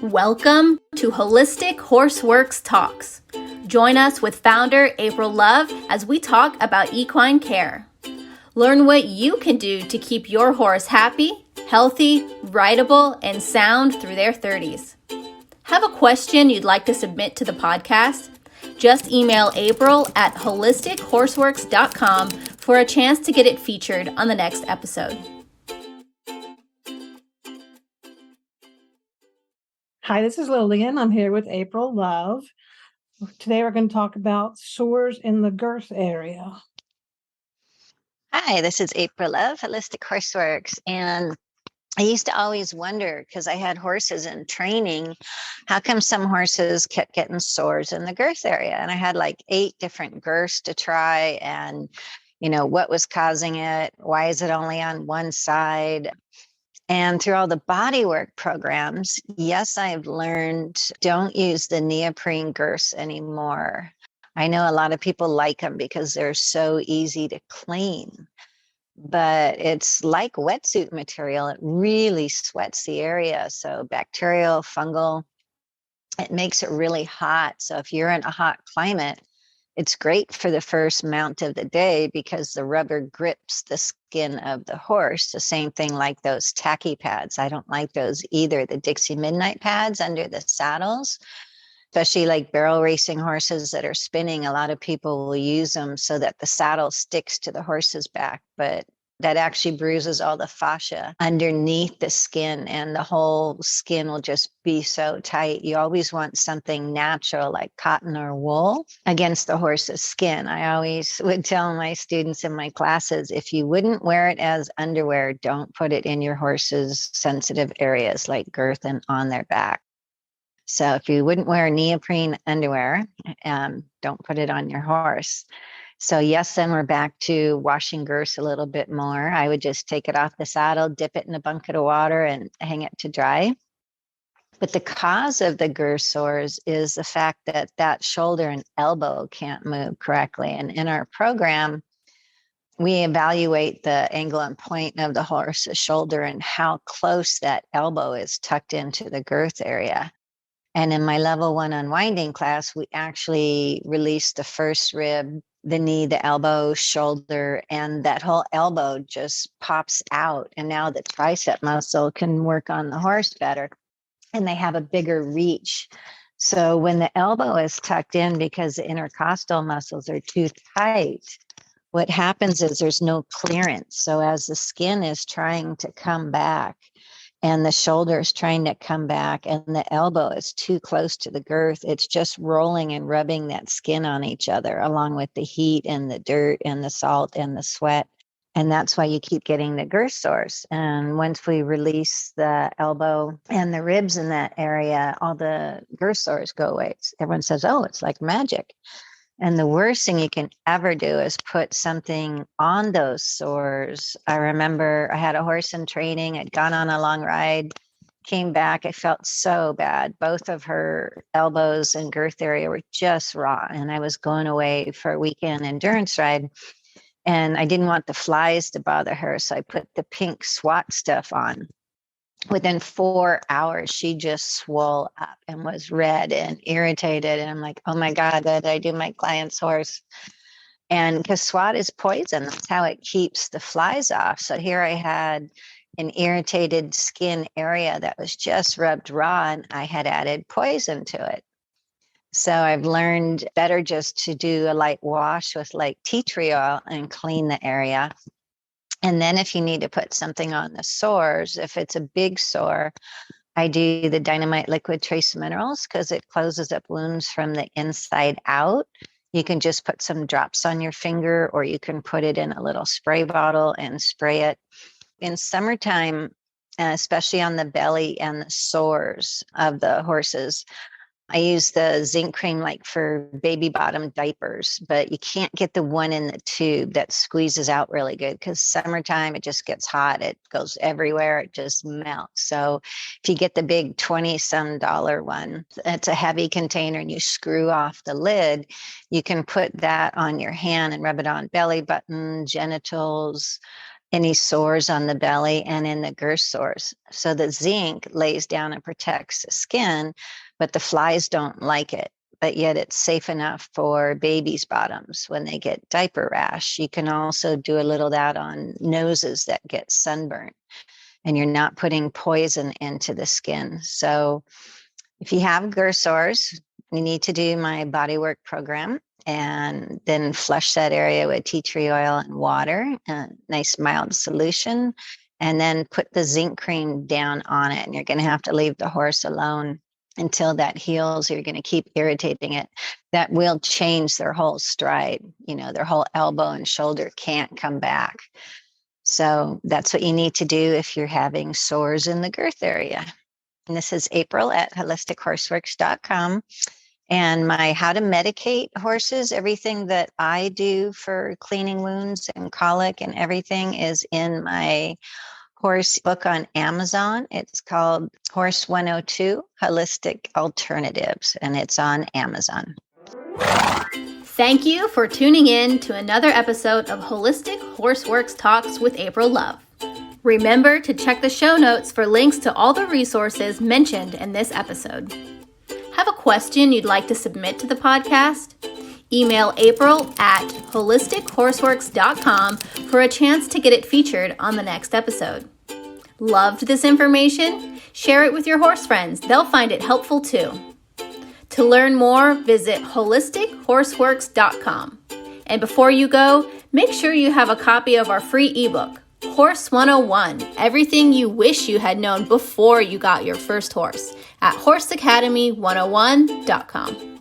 Welcome to Holistic Horseworks Talks. Join us with founder April Love as we talk about equine care. Learn what you can do to keep your horse happy, healthy, rideable, and sound through their 30s. Have a question you'd like to submit to the podcast? Just email April at HolisticHorseWorks.com for a chance to get it featured on the next episode. Hi, this is Lillian. I'm here with April Love. Today we're going to talk about sores in the girth area. Hi, this is April Love, Holistic Horseworks. And I used to always wonder, because I had horses in training, how come some horses kept getting sores in the girth area? And I had like 8 different girths to try and, what was causing it? Why is it only on one side? And through all the bodywork programs, yes, I've learned don't use the neoprene girths anymore. I know a lot of people like them because they're so easy to clean, but it's like wetsuit material. It really sweats the area. So bacterial, fungal, it makes it really hot. So if you're in a hot climate, it's great for the first mount of the day because the rubber grips the skin of the horse. The same thing like those tacky pads. I don't like those either. The Dixie Midnight pads under the saddles, especially like barrel racing horses that are spinning. A lot of people will use them so that the saddle sticks to the horse's back, but that actually bruises all the fascia underneath the skin, and the whole skin will just be so tight. You always want something natural like cotton or wool against the horse's skin. I always would tell my students in my classes, if you wouldn't wear it as underwear, don't put it in your horse's sensitive areas like girth and on their back. So if you wouldn't wear neoprene underwear, don't put it on your horse. So yes, then we're back to washing girths a little bit more. I would just take it off the saddle, dip it in a bucket of water and hang it to dry. But the cause of the girth sores is the fact that that shoulder and elbow can't move correctly. And in our program, we evaluate the angle and point of the horse's shoulder and how close that elbow is tucked into the girth area. And in my level 1 unwinding class, we actually released the first rib, the knee, the elbow, shoulder, and that whole elbow just pops out. And now the tricep muscle can work on the horse better, and they have a bigger reach. So when the elbow is tucked in because the intercostal muscles are too tight, what happens is there's no clearance. So as the skin is trying to come back, and the shoulder is trying to come back, and the elbow is too close to the girth, it's just rolling and rubbing that skin on each other, along with the heat and the dirt and the salt and the sweat. And that's why you keep getting the girth sores. And once we release the elbow and the ribs in that area, all the girth sores go away. Everyone says, oh, it's like magic. And the worst thing you can ever do is put something on those sores. I remember I had a horse in training. I'd gone on a long ride, came back. I felt so bad. Both of her elbows and girth area were just raw. And I was going away for a weekend endurance ride. And I didn't want the flies to bother her. So I put the pink SWAT stuff on. Within 4 hours, she just swole up and was red and irritated. And I'm like, oh my God, what did I do my client's horse? And because SWAT is poison, that's how it keeps the flies off. So here I had an irritated skin area that was just rubbed raw, and I had added poison to it. So I've learned better just to do a light wash with like tea tree oil and clean the area. And then if you need to put something on the sores, if it's a big sore, I do the Dynamite Liquid Trace Minerals because it closes up wounds from the inside out. You can just put some drops on your finger, or you can put it in a little spray bottle and spray it. In summertime, especially on the belly and the sores of the horses, I use the zinc cream like for baby bottom diapers, but you can't get the one in the tube that squeezes out really good because summertime, it just gets hot. It goes everywhere. It just melts. So if you get the big $20-some one, it's a heavy container and you screw off the lid, you can put that on your hand and rub it on belly button, genitals, any sores on the belly and in the girth sores. So the zinc lays down and protects the skin, but the flies don't like it. But yet it's safe enough for babies' bottoms when they get diaper rash. You can also do a little of that on noses that get sunburnt, and you're not putting poison into the skin. So if you have girth sores, you need to do my bodywork program and then flush that area with tea tree oil and water, a nice mild solution, and then put the zinc cream down on it. And you're going to have to leave the horse alone until that heals, or you're going to keep irritating it. That will change their whole stride. Their whole elbow and shoulder can't come back. So that's what you need to do if you're having sores in the girth area. And this is April at HolisticHorseWorks.com. And my how to medicate horses, everything that I do for cleaning wounds and colic and everything is in my horse book on Amazon. It's called Horse 102 Holistic Alternatives, and it's on Amazon. Thank you for tuning in to another episode of Holistic Horseworks Talks with April Love. Remember to check the show notes for links to all the resources mentioned in this episode. Have a question you'd like to submit to the podcast? Email April at HolisticHorseWorks.com for a chance to get it featured on the next episode. Loved this information? Share it with your horse friends. They'll find it helpful too. To learn more, visit HolisticHorseWorks.com. And before you go, make sure you have a copy of our free ebook, Horse 101, Everything You Wish You Had Known Before You Got Your First Horse, at HorseAcademy101.com.